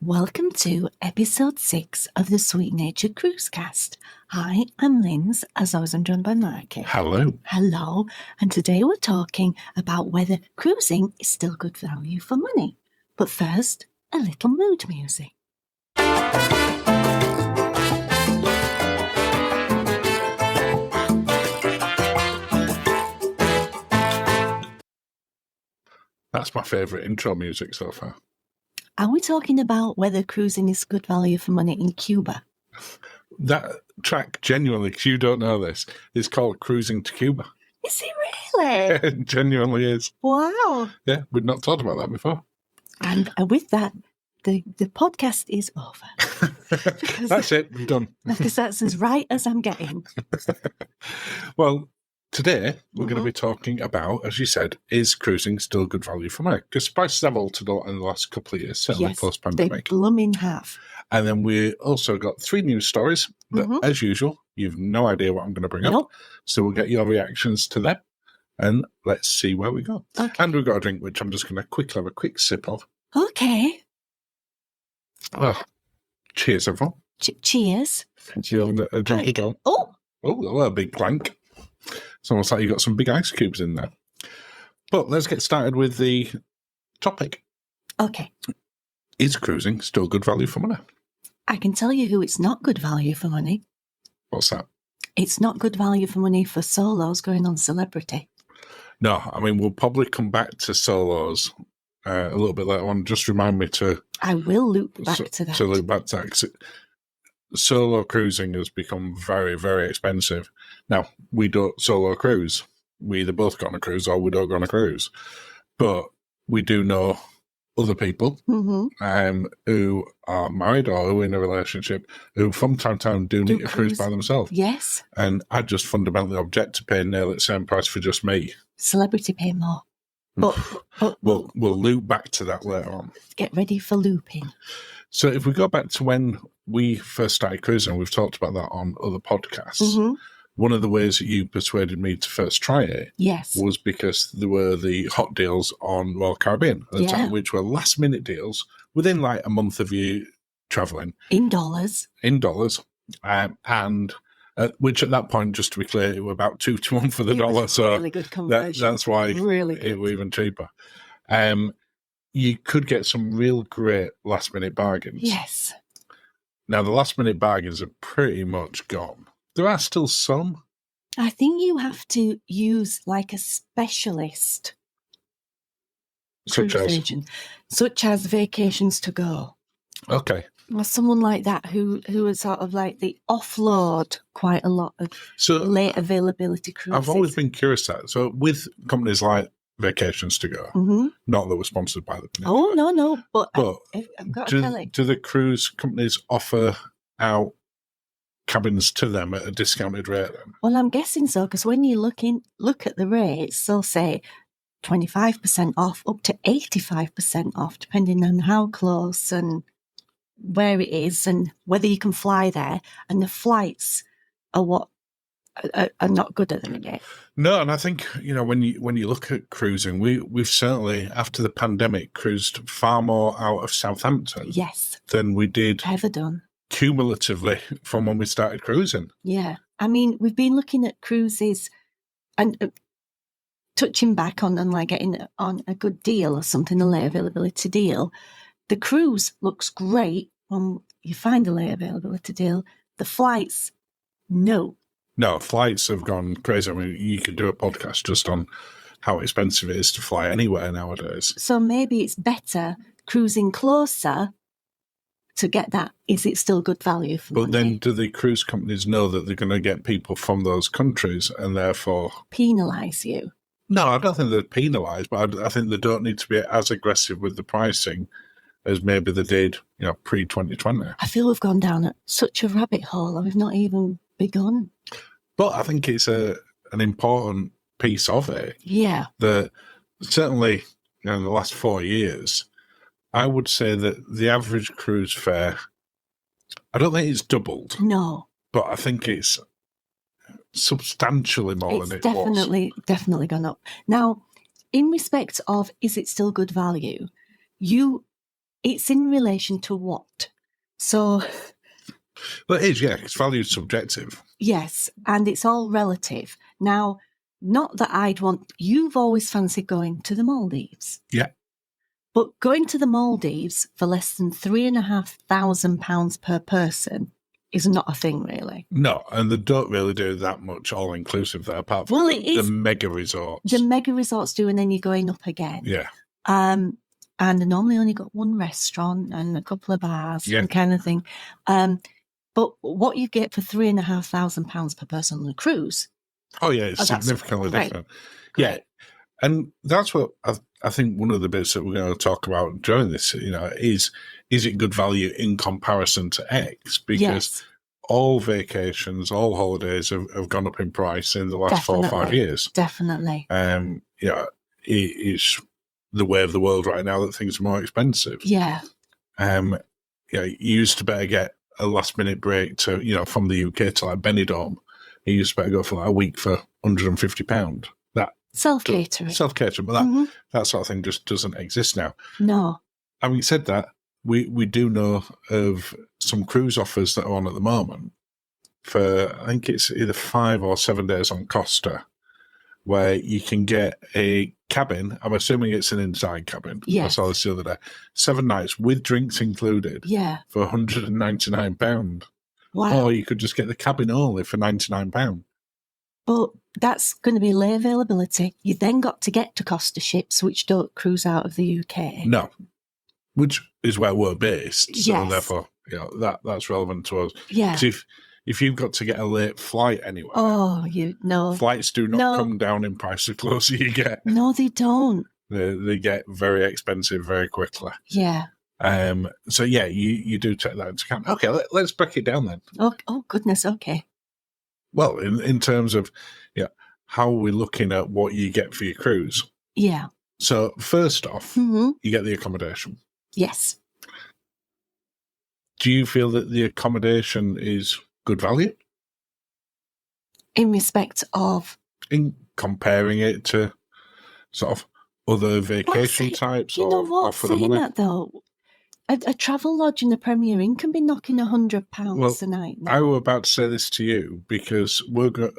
Welcome to Episode 6 of the Sweet Natured Cruise Cast. Hi, I'm Linz, as always I'm joined by Mark. Hello. Hello, and today we're talking about whether cruising is still good value for money. But first, a little mood music. That's my favourite intro music so far. Are we talking about whether cruising is good value for money in Cuba? That track, genuinely, because you don't know this, is called Cruising to Cuba. Is it really? It genuinely is. Wow. Yeah, we'd not talked about that before. And with that, the podcast is over. That's it, we're done. Because that's as right as I'm getting. Well, today we're going to be talking about, as you said, is cruising still good value for money? Because prices have altered a lot in the last couple of years, certainly post-pandemic. They blooming have. And then we also got 3 news stories that, as usual, you've no idea what I'm going to bring up. So we'll get your reactions to them, and let's see where we go. Okay. And we've got a drink, which I'm just going to quickly have a quick sip of. Okay. Oh, cheers, everyone. Cheers. A drink again. Oh, a big clank. It's almost like you've got some big ice cubes in there. But let's get started with the topic. Okay. Is cruising still good value for money? I can tell you who it's not good value for money. What's that? It's not good value for money for solos going on Celebrity. No, I mean, we'll probably come back to solos a little bit later on. Just remind me to... I will loop back to that. To loop back to that, 'cause solo cruising has become very, very expensive. Now, we don't solo cruise. We either both go on a cruise or we don't go on a cruise. But we do know other people who are married or who are in a relationship who from time to time do need a cruise by themselves. Yes. And I just fundamentally object to paying nearly the same price for just me. Celebrity pay more. But we'll loop back to that later on. Get ready for looping. So if we go back to when we first started cruising, we've talked about that on other podcasts. One of the ways that you persuaded me to first try it was because there were the hot deals on Royal Caribbean at the time, which were last-minute deals within like a month of you travelling. In dollars. And which at that point, just to be clear, it were about 2 to 1 for the dollar. So really good conversion. That's why it were even cheaper. You could get some real great last-minute bargains. Yes. Now, the last-minute bargains are pretty much gone. There are still some. I think you have to use like a specialist such as Vacations to Go. Okay. Or someone like that who is sort of like the offload quite a lot of late availability cruises. I've always been curious that. So with companies like Vacations to Go, not that we're sponsored by them. Oh, no. But I've got to tell it. Do the cruise companies offer out cabins to them at a discounted rate then? Well, I'm guessing so, because when you look at the rates, they'll say 25% off, up to 85% off, depending on how close and where it is and whether you can fly there. And the flights are what are not good at the minute. No, and I think, when you look at cruising, we've certainly, after the pandemic, cruised far more out of Southampton than we did ever done cumulatively from when we started cruising. Yeah. I mean, we've been looking at cruises and touching back on like getting on a good deal or something, a late availability deal. The cruise looks great when you find a late availability deal. The flights, no. No, flights have gone crazy. I mean, you could do a podcast just on how expensive it is to fly anywhere nowadays. So maybe it's better cruising closer to get that. Is it still good value for money? But then do the cruise companies know that they're going to get people from those countries and therefore penalise you? No, I don't think they're penalised, but I think they don't need to be as aggressive with the pricing as maybe they did, pre-2020. I feel we've gone down such a rabbit hole and we've not even begun. But I think it's an important piece of it. Yeah. That certainly in the last 4 years, I would say that the average cruise fare, I don't think it's doubled. No. But I think it's substantially more than it was. Definitely gone up. Now, in respect of, is it still good value? You It's in relation to what? So, Well, it is, yeah. It's value subjective. yes, and it's all relative. Now, not that you've always fancied going to the Maldives. Yeah. But going to the Maldives for less than £3,500 per person is not a thing, really. No, and they don't really do that much all-inclusive there, apart from the mega resorts. The mega resorts do, and then you're going up again. Yeah. And they normally only got one restaurant and a couple of bars and kind of thing. But what you get for £3,500 per person on a cruise. Oh, yeah, it's significantly different. Great. Yeah. And that's what I think one of the bits that we're going to talk about during this, is it good value in comparison to X? Because all vacations, all holidays have gone up in price in the last 4 or 5 years. Definitely. It's the way of the world right now that things are more expensive. Yeah. You used to better get a last minute break to, from the UK to like Benidorm. You used to better go for like a week for £150. Self-catering. But that sort of thing just doesn't exist now. No. Having said that, we do know of some cruise offers that are on at the moment for, I think it's either 5 or 7 days on Costa, where you can get a cabin. I'm assuming it's an inside cabin. Yes. I saw this the other day. 7 nights with drinks included. Yeah. For £199. Wow. Or you could just get the cabin only for £99. But that's going to be lay availability. You then got to get to Costa ships, which don't cruise out of the UK. No, which is where we're based. So Yes. therefore, that's relevant to us. Yeah. Because if you've got to get a late flight anywhere, flights do not come down in price the closer you get. No, they don't. They get very expensive very quickly. Yeah. So yeah, you do take that into account. Okay, let's break it down then. Oh goodness. Okay. Well, in terms of how are we looking at what you get for your cruise? Yeah. So first off, you get the accommodation. Yes. Do you feel that the accommodation is good value? In respect of? In comparing it to sort of other vacation types or for the money? That though, a travel lodge in the Premier Inn can be knocking £100 a night now. I was about to say this to you because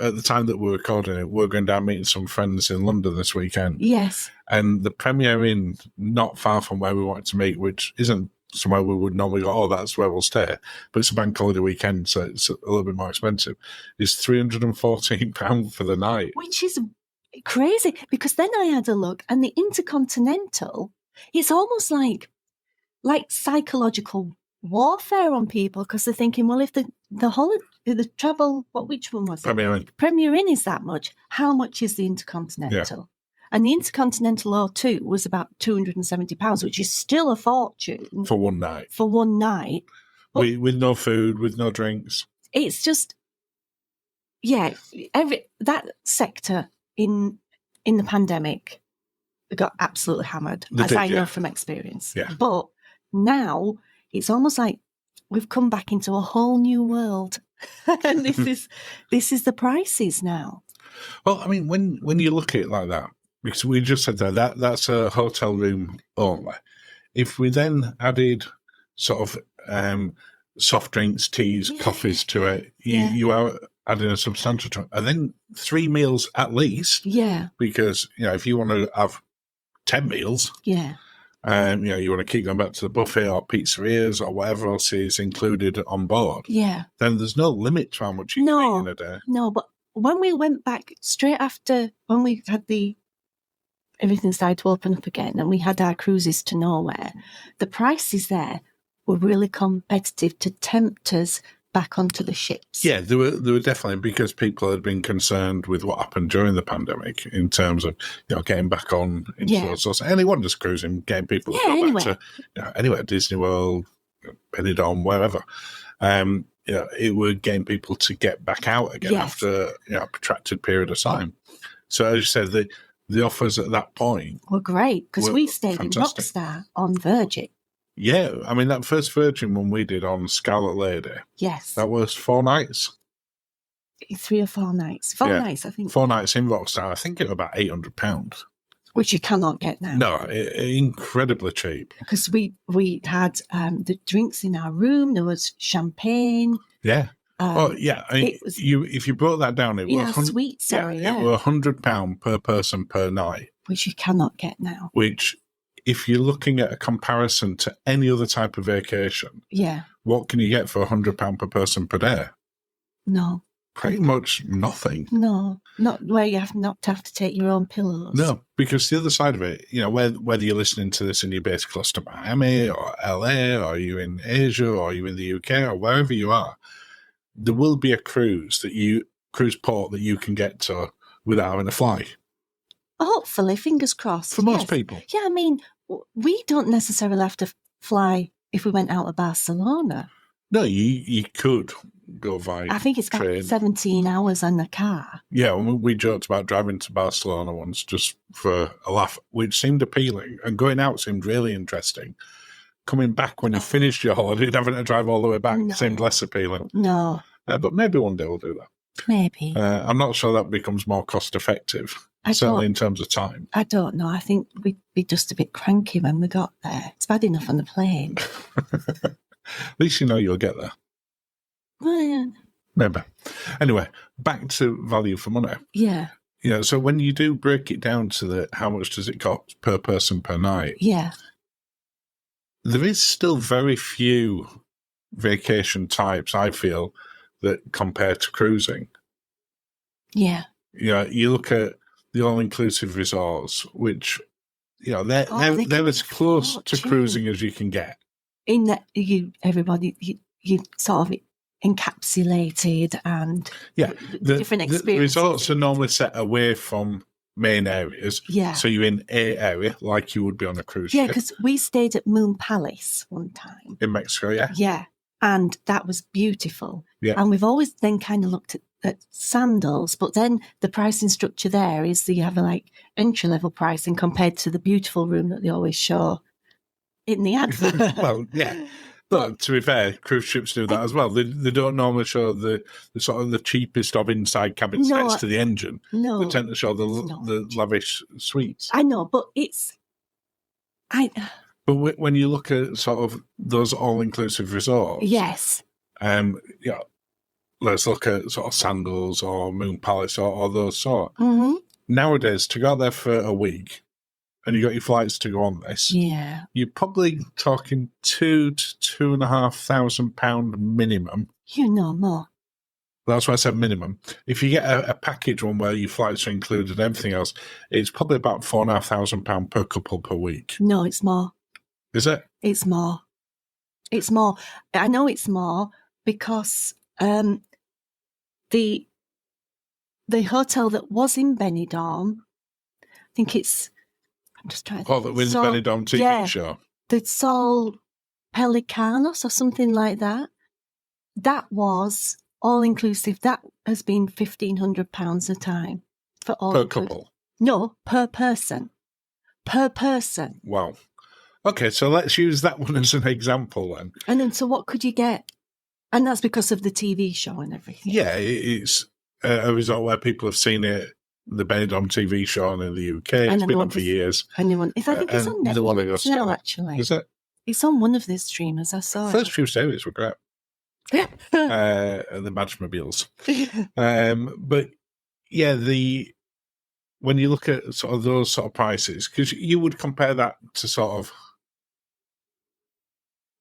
at the time that we're recording it, we're going down meeting some friends in London this weekend. Yes. And the Premier Inn, not far from where we wanted to meet, which isn't somewhere we would normally go, that's where we'll stay, but it's a bank holiday weekend, so it's a little bit more expensive, is £314 for the night. Which is crazy, because then I had a look, and the Intercontinental, it's almost like psychological warfare on people, because they're thinking, well, if the travel, which one was it? Premier Inn is that much. How much is the Intercontinental? Yeah. And the Intercontinental O2 was about £270, which is still a fortune. For one night. With no food, with no drinks. It's just, that sector in the pandemic got absolutely hammered, I know from experience. Yeah. But now it's almost like we've come back into a whole new world. And this is the prices now. Well, I mean, when you look at it like that, because we just said that's a hotel room only. If we then added sort of soft drinks, teas, coffees to it, you are adding a substantial chunk. And then 3 meals at least. Yeah. Because, if you want to have 10 meals. Yeah. You want to keep going back to the buffet or pizzerias or whatever else is included on board. Yeah. Then there's no limit to how much you can eat in a day. No, but when we went back straight after, when we had everything started to open up again and we had our cruises to nowhere, the prices there were really competitive to tempt us back onto the ships. Yeah, they were definitely, because people had been concerned with what happened during the pandemic in terms of getting back on into those sorts. Anyone just cruising, getting people back to anywhere, Disney World, Benidorm, wherever. It would gain people to get back out again after a protracted period of time. So as you said, the offers at that point were great, because we stayed fantastic. In Rockstar on Virgin. Yeah, I mean, that first Virgin one we did on Scarlet Lady. Yes. That was 4 nights. 3 or 4 nights. 4 nights, I think. 4 nights in Rockstar. I think it was about £800. which you cannot get now. No, incredibly cheap. Because we had the drinks in our room. There was champagne. Yeah. Yeah. I mean, if you brought that down, it was sweet. Sorry, it was £100 per person per night, which you cannot get now. Which, if you're looking at a comparison to any other type of vacation, what can you get for £100 per person per day? No. Pretty much nothing. No, not where you have to take your own pillows. No, because the other side of it, whether you're listening to this and you're based close to Miami or LA, or you're in Asia, or you're in the UK, or wherever you are, there will be a cruise port that you can get to without having to fly. Hopefully, fingers crossed. For most people. Yeah, I mean, we don't necessarily have to fly if we went out of Barcelona. No, you could go via I think it's train. about 17 hours in the car. Yeah, we joked about driving to Barcelona once just for a laugh, which seemed appealing, and going out seemed really interesting. Coming back when you finished your holiday and having to drive all the way back seemed less appealing. No. But maybe one day we'll do that. Maybe. I'm not sure that becomes more cost-effective, certainly in terms of time. I don't know. I think we'd be just a bit cranky when we got there. It's bad enough on the plane. At least you know you'll get there. Well, yeah. Maybe. Anyway, back to value for money. Yeah. So when you do break it down to how much does it cost per person per night? Yeah. There is still very few vacation types, I feel, that compare to cruising. Yeah. You look at the all-inclusive resorts, which, they're as close to cruising as you can get. In that you sort of encapsulated and different experiences. The resorts are normally set away from main areas. Yeah. So you're in a area like you would be on a cruise ship. Yeah, because we stayed at Moon Palace one time. In Mexico, yeah. Yeah. And that was beautiful. Yeah. And we've always then kind of looked at Sandals, but then the pricing structure there is that you have entry-level pricing compared to the beautiful room that they always show in the advert. Well, yeah. But to be fair, cruise ships do that as well. They don't normally show the sort of the cheapest of inside cabins next to the engine. No. They tend to show the lavish suites. I know, but But when you look at sort of those all-inclusive resorts... Yes. Let's look at sort of Sandals or Moon Palace or those sort. Mm-hmm. Nowadays, to go out there for a week and you got your flights to go on this, you're probably talking £2,000 to £2,500 minimum. More. That's why I said minimum. If you get a package one where your flights are included and everything else, it's probably about £4,500 per couple per week. No, it's more. Is it? It's more. It's more. I know it's more because the hotel that was in Benidorm, I think it's... I'm just trying to think. Oh, the Benidorm TV show. The Sol Pelicanos or something like that. That was all-inclusive. That has been £1,500 a time. For all per couple? No, per person. Per person. Wow. Okay, so let's use that one as an example then. And then, so what could you get? And that's because of the TV show and everything. Yeah, it's a resort where people have seen it, the Benidorm TV show in the UK. It's been on for years. I think it's on Netflix now, actually. Is it? It's on one of the streamers. I saw First few series were great. The Badgemobiles. But yeah, when you look at sort of those sort of prices, because you would compare that to sort of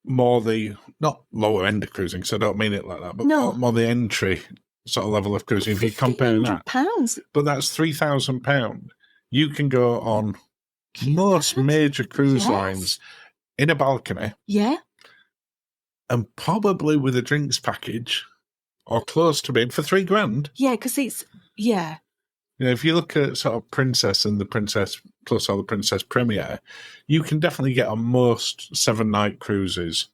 more not lower end of cruising, so I don't mean it like that, but more the entry sort of level of cruising. If you're comparing that, but that's £3,000. You can go on most major cruise lines in a balcony. Yeah. And probably with a drinks package or close to being for £3,000. Yeah, because it's, if you look at sort of Princess and the Princess Plus or the Princess Premier, you can definitely get on most 7-night cruises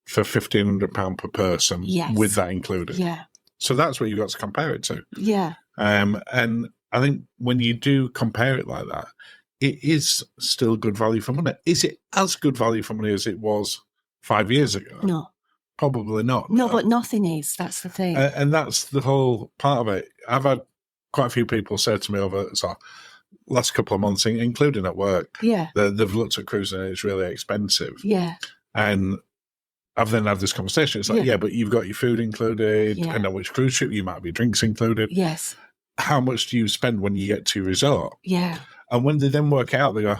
for £1,500 per person with that included. Yeah. So that's what you've got to compare it to. Yeah. And I think when you do compare it like that, it is still good value for money. Is it as good value for money as it was 5 years ago? No. Probably not. No, but nothing is. That's the thing. And that's the whole part of it. I've had quite a few people say to me last couple of months, including at work, Yeah. they've looked at cruising and it's really expensive. Yeah. And I've then had this conversation. It's like, Yeah. but you've got your food included, Yeah. depending on which cruise ship, you might be drinks included. Yes. How much do you spend when you get to resort? Yeah. And when they then work out, they go,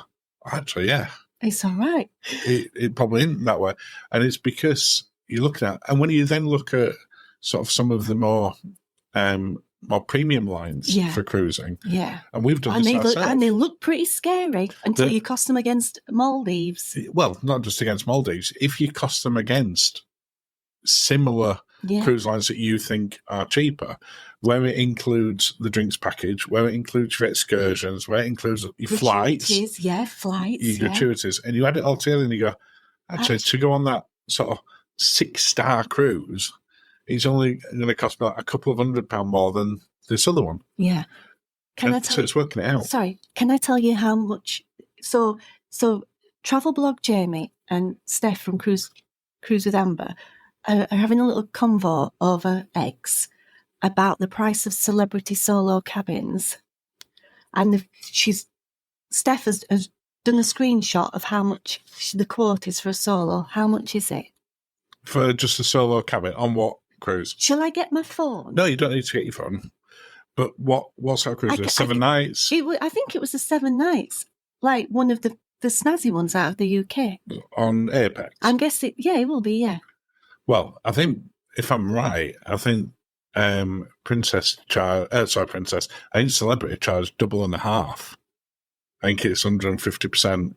actually, yeah, it's all right. It probably isn't that way. And it's because you're looking at, and when you then look at sort of some of the more premium lines for cruising. Yeah. And we've done this ourselves. And they look pretty scary until you cost them against Maldives. Well, not just against Maldives. If you cost them against similar cruise lines that you think are cheaper, where it includes the drinks package, where it includes your excursions, where it includes your flights. Flights. Your gratuities. And you add it all together and you go, actually, to go on that sort of 6-star cruise, it's only going to cost about a couple of £100 more than this other one. Yeah. So it's working it out. Sorry, can I tell you how much? So Travel Blog Jamie and Steph from Cruise with Amber are having a little convo over X about the price of celebrity solo cabins, and Steph has done a screenshot of how much the quote is for a solo. How much is it for just a solo cabin on what cruise? Shall I get my phone? No, you don't need to get your phone. But what's our cruise? 7 nights? I think it was the 7 nights, like one of the snazzy ones out of the UK. On Apex? I'm guessing, it will be, yeah. Well, I think, if I'm right, I think I think Celebrity charged double and a half. I think it's 150%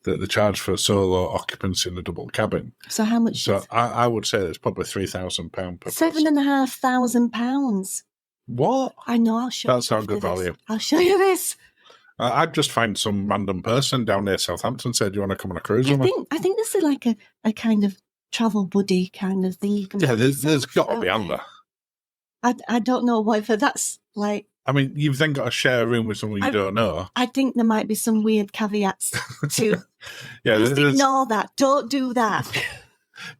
that they charge for solo occupancy in a double cabin. So how much? So I would say it's probably £3,000 per person. £7,500. What? I know, I'll show you. That's not good value. I'll show you this. I'd just find some random person down near Southampton said, do you want to come on a cruise with me? I think this is like a kind of travel buddy kind of thing. There's got to be on there. I don't know whether that's like... I mean, you've then got to share a room with someone you don't know. I think there might be some weird caveats to... Just ignore that. Don't do that.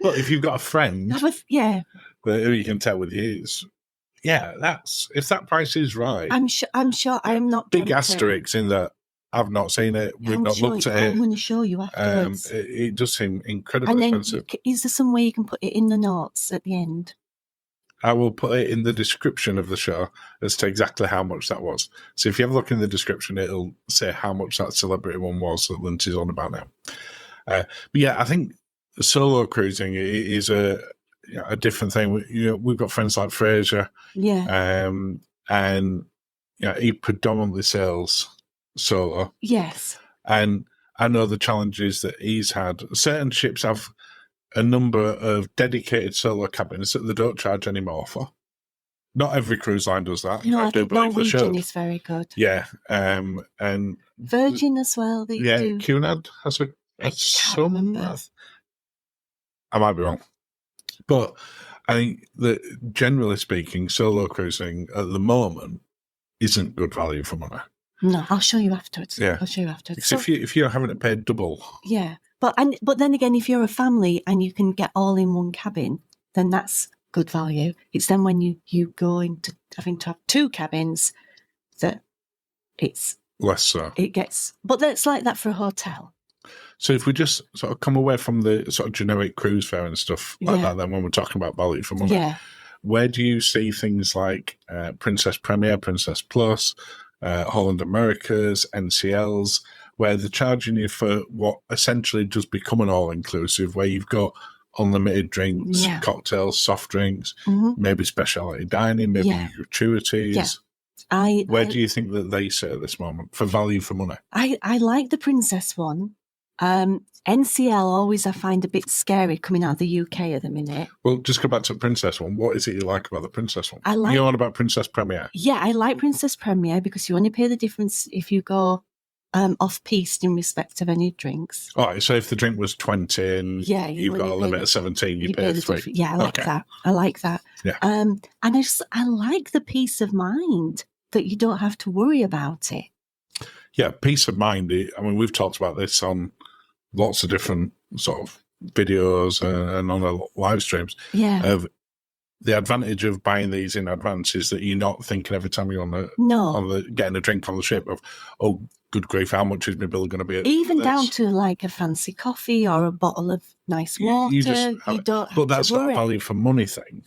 Well, if you've got a friend... who you can tell with you, if that price is right... I'm sure I am not... Big asterisks in that I've not seen it, we've not looked at it. I'm going to show you afterwards. It does seem incredibly expensive. Is there some way you can put it in the notes at the end? I will put it in the description of the show as to exactly how much that was. So if you have a look in the description, it'll say how much that celebrity one was that Linzi's on about now. But I think solo cruising is a different thing. We've got friends like Fraser, and he predominantly sails solo. Yes, and I know the challenges that he's had. Certain ships have a number of dedicated solo cabins that they don't charge any more for. Not every cruise line does that. No, I think Norwegian is very good. Yeah, and Virgin as well. They do. Cunard has some. I might be wrong, but I think that generally speaking, solo cruising at the moment isn't good value for money. No, I'll show you afterwards. Yeah, I'll show you afterwards. So, if you're having to pay double, but then again, if you're a family and you can get all in one cabin, then that's good value. It's then when you go into having to have 2 cabins that it's less so. It gets, but it's like that for a hotel. So if we just sort of come away from the sort of generic cruise fare and stuff like that, then when we're talking about value for money, where do you see things like Princess Premier, Princess Plus, Holland Americas, NCLs, where they're charging you for what essentially just become an all-inclusive, where you've got unlimited drinks, cocktails, soft drinks, maybe specialty dining, maybe gratuities. Where do you think that they sit at this moment for value for money? I like the Princess one. NCL always I find a bit scary coming out of the UK at the minute. Well, just go back to the Princess one. What is it you like about the Princess one? You're on about Princess Premier. Yeah, I like Princess Premier because you only pay the difference if you go off-piste in respect of any drinks. All right, so if the drink was 20 and you've got a limit of 17, you pay 3. Yeah, I like that. Yeah. And I like the peace of mind that you don't have to worry about it. Yeah, peace of mind. I mean, we've talked about this on lots of different sort of videos and on the live streams. Yeah. Of the advantage of buying these in advance is that you're not thinking every time you're getting a drink on the ship of, oh, good grief, how much is my bill going to be? Even down to like a fancy coffee or a bottle of nice water. You don't have but that's to worry. not a value for money thing.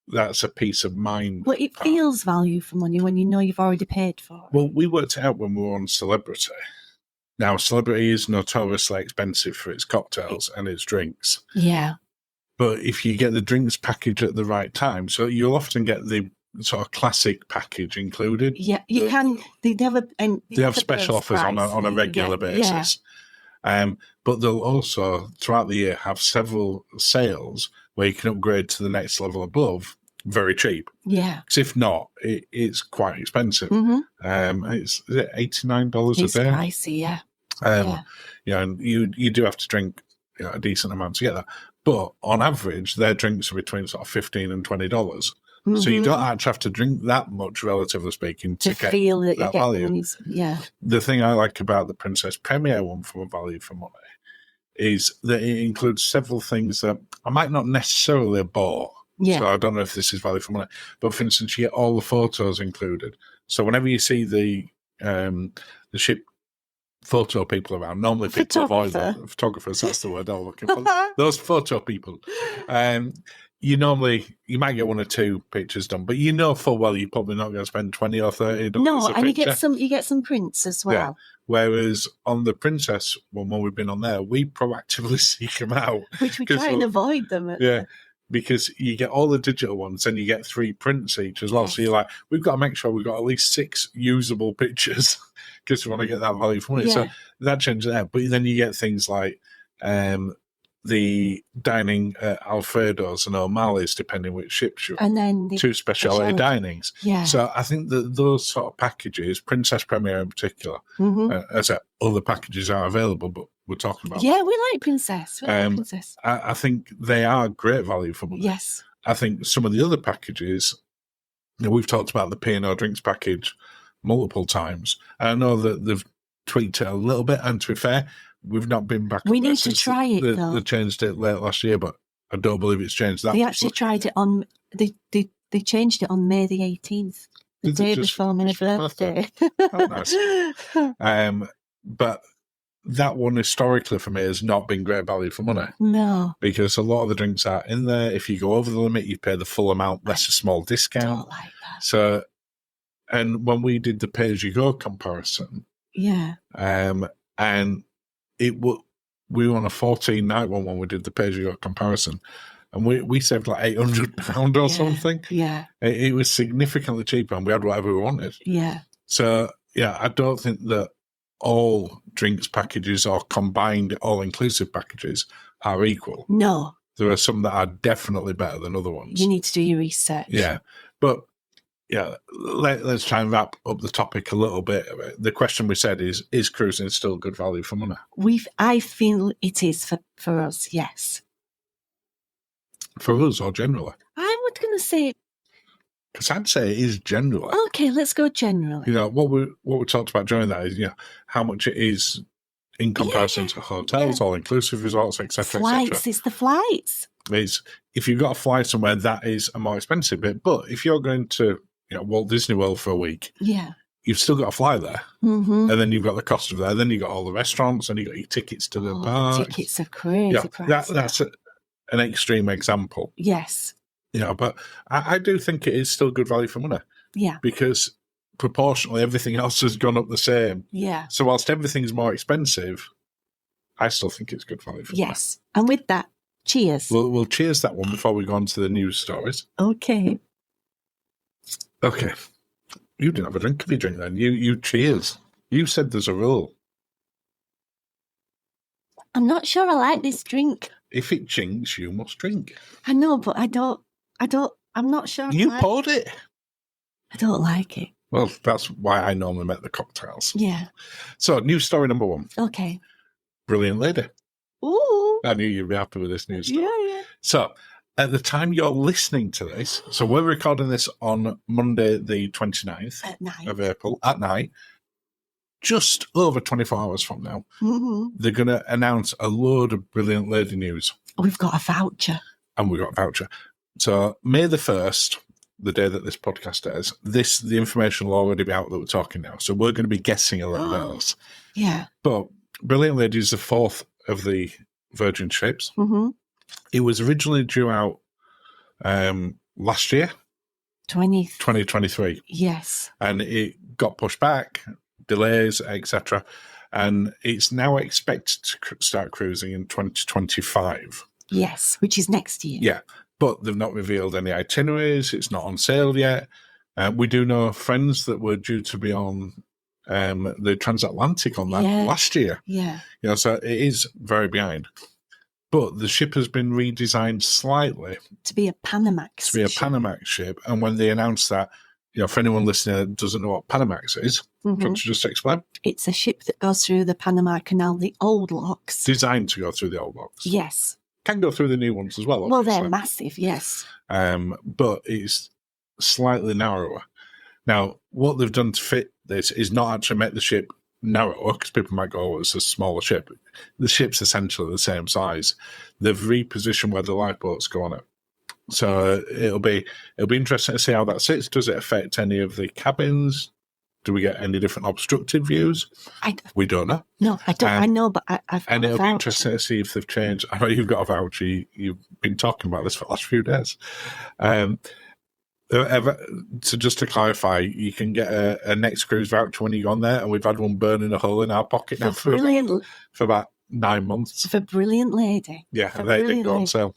That's a peace of mind. But it feels value for money when you know you've already paid for it. Well, we worked it out when we were on Celebrity. Now, Celebrity is notoriously expensive for its cocktails and its drinks. Yeah. But if you get the drinks package at the right time, so you'll often get the sort of classic package included. Yeah, you can. They have special offers on a regular basis. Yeah. But they'll also, throughout the year, have several sales where you can upgrade to the next level above very cheap. Yeah. Because if not, it's quite expensive. Mm-hmm. Is it $89 a day? It's pricey, yeah. Yeah, and you do have to drink a decent amount to get that. But on average, their drinks are between sort of $15 and $20. Mm-hmm. So you don't actually have to drink that much, relatively speaking, to get feel that you get value. Yeah. The thing I like about the Princess Premier one from a value for money is that it includes several things that I might not necessarily have bought. Yeah. So I don't know if this is value for money. But for instance, you get all the photos included. So whenever you see the ship photo people around, normally people avoid them. Photographers, that's the word I'm looking for. Those photo people. You might get one or two pictures done, but you know full well you're probably not going to spend $20 or $30. No, and you get some prints as well. Yeah. Whereas on the Princess one, when we've been on there, we proactively seek them out, which we try and avoid them. Because you get all the digital ones and you get 3 prints each as well. Yes. So you're like, we've got to make sure we've got at least 6 usable pictures because we want to get that value for money. Yeah. So that changes there. But then you get things like the dining at Alfredo's and O'Malley's, depending which ships you're on. And then 2 specialty dinings. Yeah. So I think that those sort of packages, Princess Premier in particular, as I said, other packages are available, but we're talking about. Yeah, we like Princess. I think they are great value for money. Yes. I think some of the other packages, we've talked about the P&O drinks package multiple times. I know that they've tweaked it a little bit, and to be fair, we've not been back. We need to try it, though. They changed it late last year, but I don't believe it's changed that. They actually tried it on. They changed it on May the 18th, the day before my birthday. Oh, nice. But that one historically for me has not been great value for money. No, because a lot of the drinks are in there. If you go over the limit, you pay the full amount, less a small discount. I don't like that. So, and when we did the pay-as-you-go comparison, and we were on a 14-night one when we did the pay-as-you-go comparison, and we saved like £800 or something. Yeah. It was significantly cheaper, and we had whatever we wanted. Yeah. So, I don't think that all drinks packages or combined all-inclusive packages are equal. No. There are some that are definitely better than other ones. You need to do your research. Yeah. But, let's try and wrap up the topic a little bit. The question we said is cruising still good value for money? I feel it is for us, yes. For us or generally? I'm not going to say... Because I'd say it is generally. Okay, let's go generally. What we talked about during that is, how much it is in comparison to hotels, all-inclusive resorts, etc. Flights, it's the flights. If you've got to fly somewhere, that is a more expensive bit. But if you're going to Walt Disney World for a week, you've still got to fly there. Mm-hmm. And then you've got the cost of there. Then you've got all the restaurants and you've got your tickets to the park. Tickets are crazy. That's an extreme example. Yes. But I do think it is still good value for money. Yeah. Because proportionally, everything else has gone up the same. Yeah. So whilst everything's more expensive, I still think it's good value for money. Yes. And with that, cheers. We'll cheers that one before we go on to the news stories. Okay. You didn't have a drink of your drink then. You cheers. You said there's a rule. I'm not sure I like this drink. If it chinks, you must drink. I know, but I'm not sure. You poured it. I don't like it. Well, that's why I normally make the cocktails. Yeah. So, news story number 1. Okay. Brilliant Lady. Ooh. I knew you'd be happy with this news story. Yeah. So, at the time you're listening to this, so we're recording this on Monday the 29th of April at night, just over 24 hours from now, they're going to announce a load of Brilliant Lady news. We've got a voucher. And we've got a voucher. So May the 1st, the day that this podcast airs, the information will already be out that we're talking now. So we're going to be guessing a little bit of this. Yeah. But Brilliant Lady is the 4th of the Virgin ships. Mm-hmm. It was originally due out last year, 2023. Yes. And it got pushed back, delays, etc. And it's now expected to start cruising in 2025. Yes, which is next year. Yeah, but they've not revealed any itineraries. It's not on sale yet. We do know friends that were due to be on the transatlantic on that last year. Yeah. So it is very behind. But the ship has been redesigned slightly. To be a Panamax ship. And when they announced that, for anyone listening that doesn't know what Panamax is, do you want to just explain? It's a ship that goes through the Panama Canal, the old locks. Designed to go through the old locks. Yes. Can go through the new ones as well, obviously. Well, they're massive, yes. But it's slightly narrower. Now, what they've done to fit this is not actually make the ship narrower, because people might go, it's a smaller ship. The ship's essentially the same size. They've repositioned where the lifeboats go on it. So it'll be interesting to see how that sits. Does it affect any of the cabins? Do we get any different obstructed views? We don't know. No, I don't. I know, but I've and it'll be interesting to see if they've changed. I know you've got a voucher. You've been talking about this for the last few days. So just to clarify, you can get a next cruise voucher when you go on there, and we've had one burning a hole in our pocket now for about 9 months. For Brilliant Lady. Yeah, they did go on sale.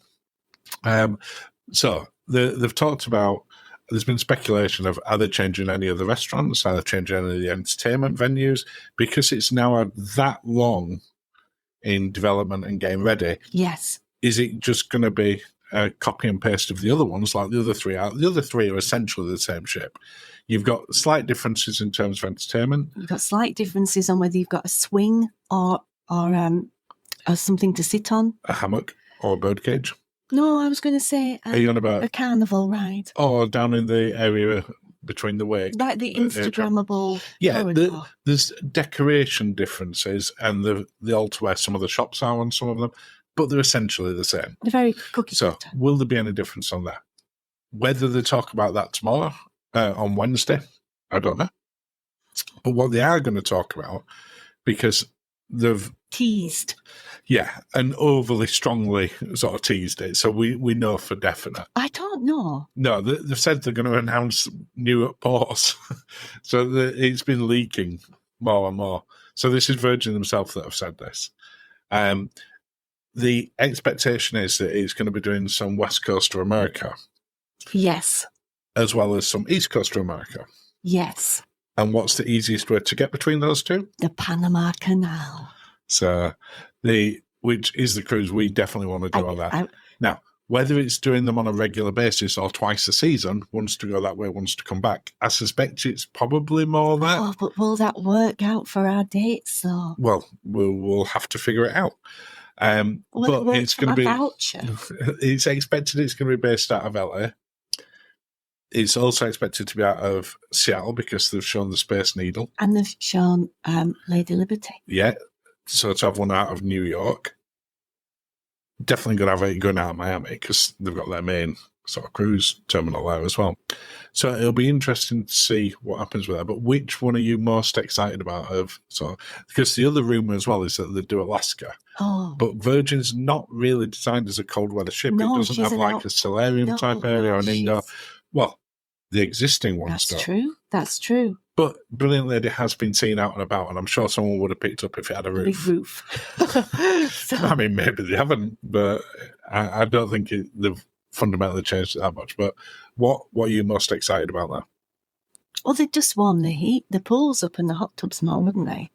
So they've talked about, there's been speculation of, are they changing any of the restaurants? Are they changing any of the entertainment venues? Because it's now had that long in development and getting ready. Yes. Is it just going to be a copy and paste of the other ones like the other three are? The other three are essentially the same ship. You've got slight differences in terms of entertainment. You've got slight differences on whether you've got a swing or something to sit on. A hammock or a birdcage. No, I was going to say are you on about a carnival ride. Or down in the area between the wake. Like the Instagrammable. Yeah, there's decoration differences and the altar where some of the shops are on some of them, but they're essentially the same. They're very cookie So cutter. Will there be any difference on that? Whether they talk about that tomorrow, on Wednesday, I don't know. But what they are going to talk about, because they've teased. Yeah, and overly strongly sort of teased it. So we know for definite. I don't know. No, they've said they're going to announce new ports. So it's been leaking more and more. So this is Virgin themselves that have said this. The expectation is that it's going to be doing some West Coast of America. Yes. As well as some East Coast of America. Yes. And what's the easiest way to get between those two? The Panama Canal. So, which is the cruise we definitely want to do on that. Now, whether it's doing them on a regular basis or twice a season, once to go that way, once to come back, I suspect it's probably more that. Oh, but will that work out for our dates, though? Well, we'll have to figure it out. But it's going to be. Voucher? It's expected it's going to be based out of LA. It's also expected to be out of Seattle because they've shown the Space Needle. And they've shown Lady Liberty. Yeah. So to have one out of New York. Definitely going to have it going out of Miami because they've got their main sort of cruise terminal there as well. So it'll be interesting to see what happens with that. But which one are you most excited about? Because the other rumour as well is that they do Alaska. Oh. But Virgin's not really designed as a cold weather ship. No, it doesn't have like a solarium type area or an indoor. Well, the existing ones That's true. That's true. But Brilliant Lady has been seen out and about, and I'm sure someone would have picked up if it had a roof. Big roof. I mean, maybe they haven't, but I don't think they've fundamentally changed it that much. But what are you most excited about there? Well, they'd just warm the pools up and the hot tubs more, wouldn't they?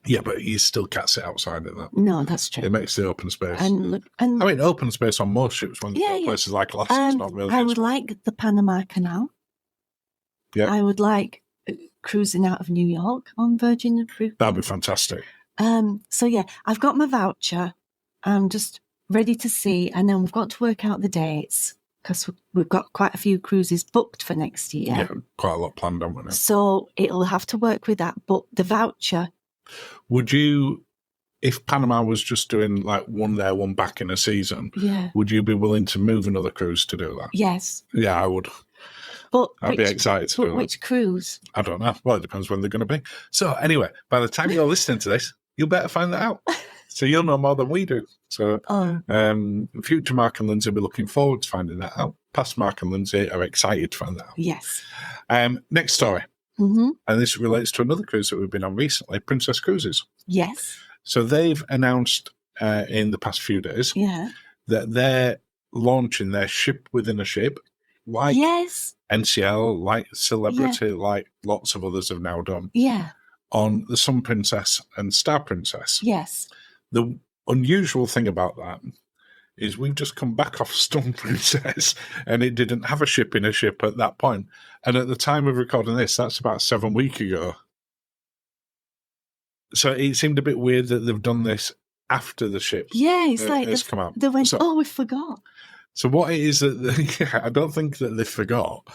Yeah, but you still can't sit outside of that. No, that's true. It makes the open space. And I mean, open space on most ships when places like Alaska is not really. I would like the Panama Canal. Yeah. I would like cruising out of New York on Virgin. That'd be fantastic. So, yeah, I've got my voucher. I'm just ready to see. And then we've got to work out the dates because we've got quite a few cruises booked for next year. Yeah, quite a lot planned, haven't we? So it'll have to work with that. But the voucher. Would you if Panama was just doing like one there, one back in a season, would you be willing to move another cruise to do that? Yes. Yeah, I would. But I'd be excited to do that. Which cruise? I don't know. Well, it depends when they're going to be. So anyway, by the time you're listening to this, you'll better find that out. So you'll know more than we do. So future Mark and Lindsay will be looking forward to finding that out. Past Mark and Lindsay are excited to find that out. Yes. Next story. Mm-hmm. And this relates to another cruise that we've been on recently, Princess Cruises. Yes. So they've announced in the past few days that they're launching their ship within a ship, like NCL, like Celebrity, like lots of others have now done, on the Sun Princess and Star Princess. Yes. The unusual thing about that is we've just come back off Sun Princess and it didn't have a ship in a ship at that point. And at the time of recording this, that's about 7 weeks ago. So it seemed a bit weird that they've done this after the ship it's like has come out. They went, we forgot. So what it is that I don't think that they forgot.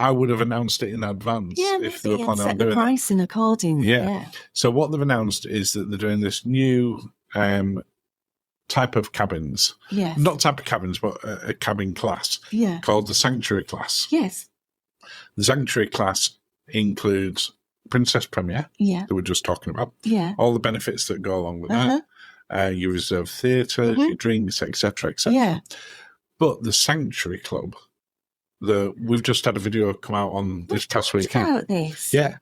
I would have announced it in advance if they were planning on doing the pricing accordingly. Yeah. So what they've announced is that they're doing this new type of cabins. Yes. Not type of cabins, but a cabin class. Yeah. Called the Sanctuary class. Yes. The Sanctuary class includes Princess Premier. Yeah. That we're just talking about. Yeah. All the benefits that go along with that. Your reserved theatre, your drinks, etc., etc. Yeah. But the Sanctuary Club, we've just had a video come out on this past weekend. About this. Yeah.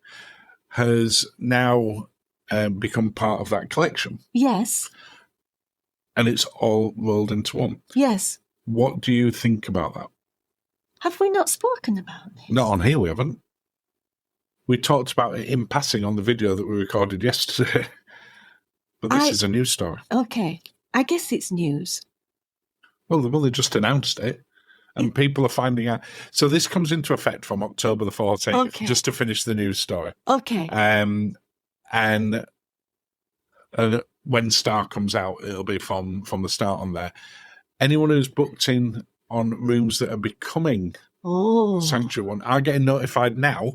Has now become part of that collection. Yes. And it's all rolled into one. Yes. What do you think about that? Have we not spoken about this? Not on here, we haven't. We talked about it in passing on the video that we recorded yesterday. But this is a news story. Okay. I guess it's news. Well, they just announced it. And people are finding out. So this comes into effect from October the 14th, just to finish the news story. Okay. And when Star comes out, it'll be from the start on there. Anyone who's booked in on rooms that are becoming Sanctuary one are getting notified now,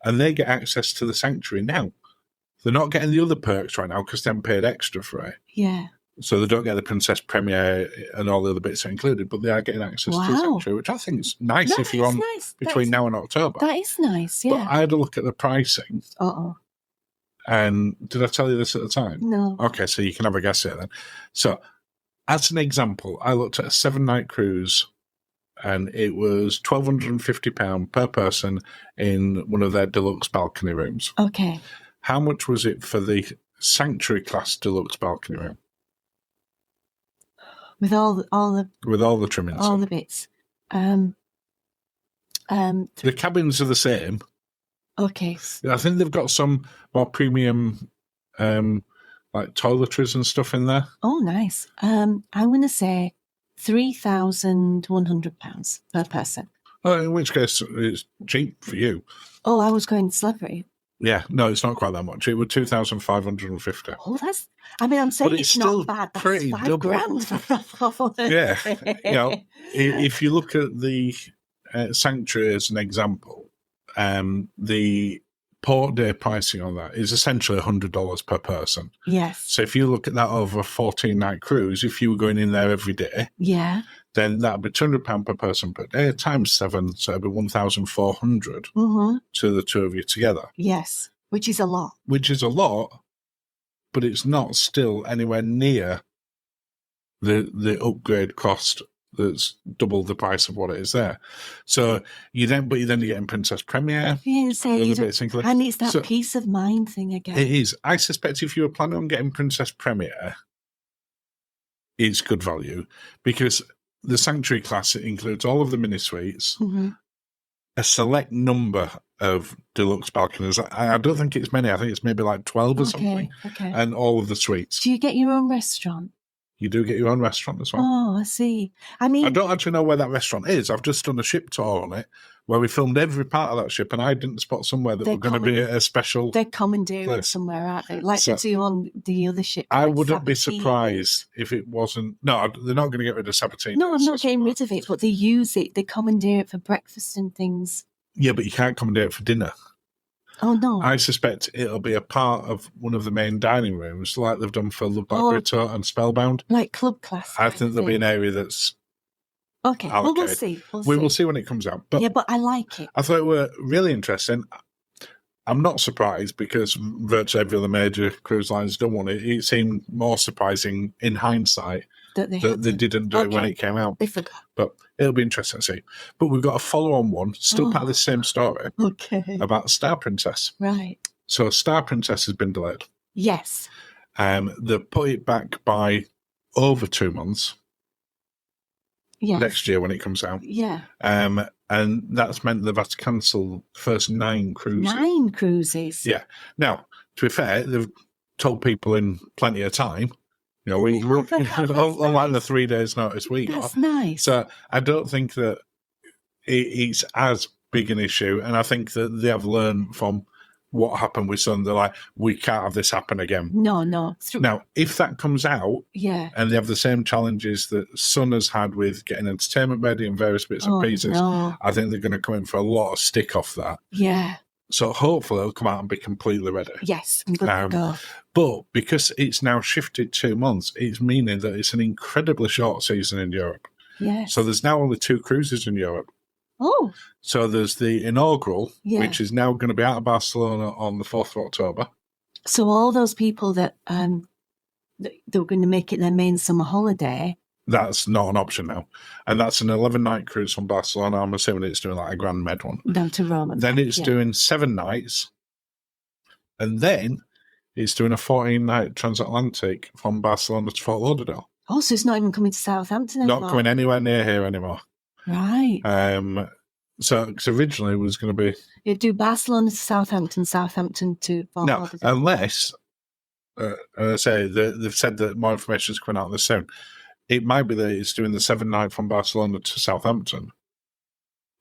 and they get access to the Sanctuary now. They're not getting the other perks right now because they haven't paid extra for it. Yeah. So they don't get the Princess Premier and all the other bits included, but they are getting access to the Sanctuary, which I think is nice if you're on between now and October. That is nice, yeah. But I had a look at the pricing. And did I tell you this at the time? No. Okay, so you can have a guess here then. So, as an example, I looked at a 7-night cruise, and it was £1,250 per person in one of their deluxe balcony rooms. Okay. How much was it for the Sanctuary class deluxe balcony room? With all the trimmings, all the bits. The cabins are the same. Okay. I think they've got some more premium, like toiletries and stuff in there. Oh, nice. I'm going to say £3,100 per person. Oh, in which case it's cheap for you. Oh, I was going celebrity. Yeah, no, it's not quite that much. It was 2,550. Oh, that's. I mean, I'm saying but it's not bad. That's pretty $5,000 for Yeah, if you look at the Sanctuary as an example, the port day pricing on that is essentially $100 per person. Yes. So if you look at that over a 14-night cruise, if you were going in there every day, then that'd be £200 per person per day times 7, so it'd be $1,400 to the two of you together. Yes, which is a lot. Which is a lot, but it's not still anywhere near the upgrade cost that's double the price of what it is there. So you're getting Princess Premier. And it's that peace of mind thing again. It is. I suspect if you were planning on getting Princess Premier, it's good value because the Sanctuary class includes all of the mini suites, a select number of deluxe balconies. I don't think it's many. I think it's maybe like 12 or something. Okay. And all of the suites. Do you get your own restaurant? You do get your own restaurant as well. Oh, I see. I mean, I don't actually know where that restaurant is. I've just done a ship tour on it where we filmed every part of that ship, and I didn't spot somewhere that were going to be a special. They're commandeering somewhere, aren't they? Like they do on the other ship. I wouldn't be surprised if it wasn't. No, they're not going to get rid of Sabatini. No, I'm not getting rid of it, but they use it. They commandeer it for breakfast and things. Yeah, but you can't commandeer it for dinner. Oh, no. I suspect it'll be a part of one of the main dining rooms, like they've done for Love Back Oh. Brito and Spellbound. Like club class. I think there'll be an area that's Okay, well, we'll allocated. see. We will see when it comes out. But yeah, but I like it. I thought it were really interesting. I'm not surprised because virtually every other major cruise line's done one. It seemed more surprising in hindsight That they didn't do it when it came out. They forgot. But it'll be interesting to see. But we've got a follow-on one, still part of the same story, about Star Princess. Right. So Star Princess has been delayed. Yes. They put it back by over 2 months. Yes. Next year when it comes out. Yeah. And that's meant they've had to cancel the first 9 cruises. 9 cruises. Yeah. Now, to be fair, they've told people in plenty of time. You know, we're unlike the 3 days notice we got. That's nice. So I don't think that it's as big an issue. And I think that they have learned from what happened with Sun. They're like, we can't have this happen again. No. Now, if that comes out, yeah, and they have the same challenges that Sun has had with getting entertainment ready and various bits and pieces, I think they're going to come in for a lot of stick off that. Yeah. So hopefully it'll come out and be completely ready. Yes, I'm good to go. But because it's now shifted 2 months, it's meaning that it's an incredibly short season in Europe. Yes. So there's now only 2 cruises in Europe. Oh. So there's the inaugural, which is now going to be out of Barcelona on the 4th of October. So all those people that they were going to make it their main summer holiday. That's not an option now. And that's an 11-night cruise from Barcelona. I'm assuming it's doing like a Grand Med one. Down to Rome. Then it's doing 7 nights. And then it's doing a 14-night transatlantic from Barcelona to Fort Lauderdale. Oh, so it's not even coming to Southampton anymore? Not coming anywhere near here anymore. Right. So cause originally it was going to be... You'd do Barcelona to Southampton, Southampton to Fort Lauderdale. Unless, I say, they've said that more information is coming out this soon. It might be that it's doing the 7-night from Barcelona to Southampton,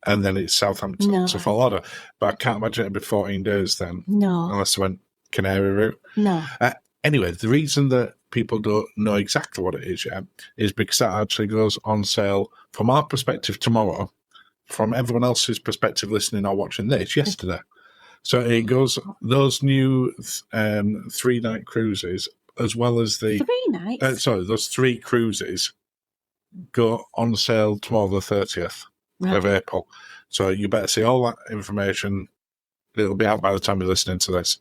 and then it's Southampton to Fort Lauderdale. But I can't imagine it'd be 14 days then. No. Unless they went Canary route. No. Anyway, the reason that people don't know exactly what it is yet is because that actually goes on sale from our perspective tomorrow, from everyone else's perspective listening or watching this yesterday. So it goes, those new 3-night cruises, as well as the... 3 nights? Those 3 cruises go on sale tomorrow the 30th of April. So you better see all that information. It'll be out by the time you're listening to this.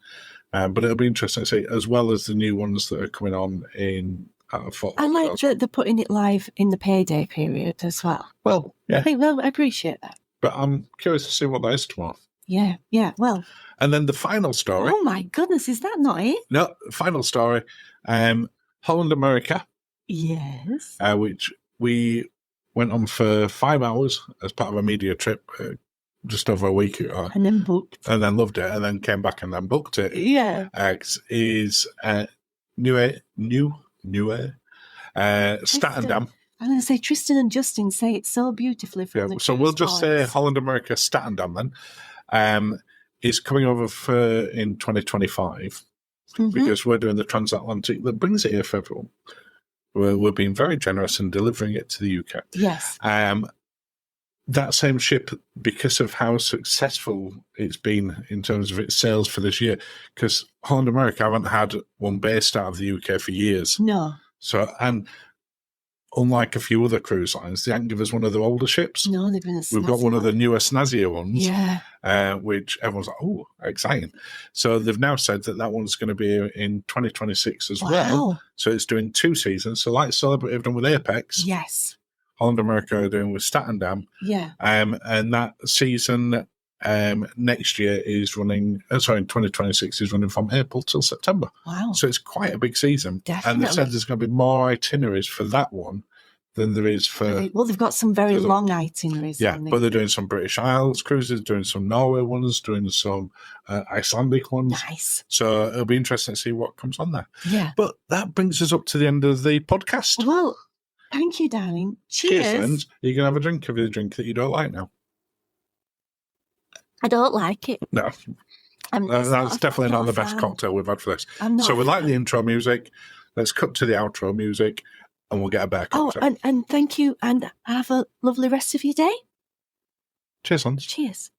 But it'll be interesting to see, as well as the new ones that are coming on in Fort I like that they're putting it live in the payday period as well. Well, yeah. I appreciate that. But I'm curious to see what that is tomorrow. Yeah, well. And then the final story. Oh my goodness, is that not it? No, final story. Holland America. Yes. Which we went on for 5 hours as part of a media trip just over a week ago. And then booked. And then loved it, and then came back and then booked it. Yeah. Is New Statendam. I'm going to say Tristan and Justin say it so beautifully. From So we'll just say Holland America Statendam then. It's coming over in 2025 because we're doing the transatlantic that brings it here for everyone. We're being very generous in delivering it to the UK. Yes. That same ship, because of how successful it's been in terms of its sales for this year, because Holland America haven't had one based out of the UK for years. No. So, and unlike a few other cruise lines, they haven't given us one of the older ships. No, they've been a We've got one of the newer, snazzier ones. Yeah. Which everyone's like, oh, exciting. So they've now said that one's going to be in 2026 as well. So it's doing 2 seasons. So like Celebrity have done with Apex. Yes. Holland America are doing with Statendam. Yeah. And that season next year is running, in 2026 is running from April till September. Wow. So it's quite a big season. Definitely. And they said there's going to be more itineraries for that one than there is for... Well, they've got some very long itineraries. Yeah, but they're doing some British Isles cruises, doing some Norway ones, doing some Icelandic ones. Nice. So it'll be interesting to see what comes on there. Yeah. But that brings us up to the end of the podcast. Well, thank you, darling. Cheers. Cheers, friends. You can have a drink of the drink that you don't like now. I don't like it. No. That's definitely not the best cocktail we've had for this. So we like the intro music. Let's cut to the outro music and we'll get a better cocktail. Oh, and thank you and have a lovely rest of your day. Cheers, Hans. Cheers.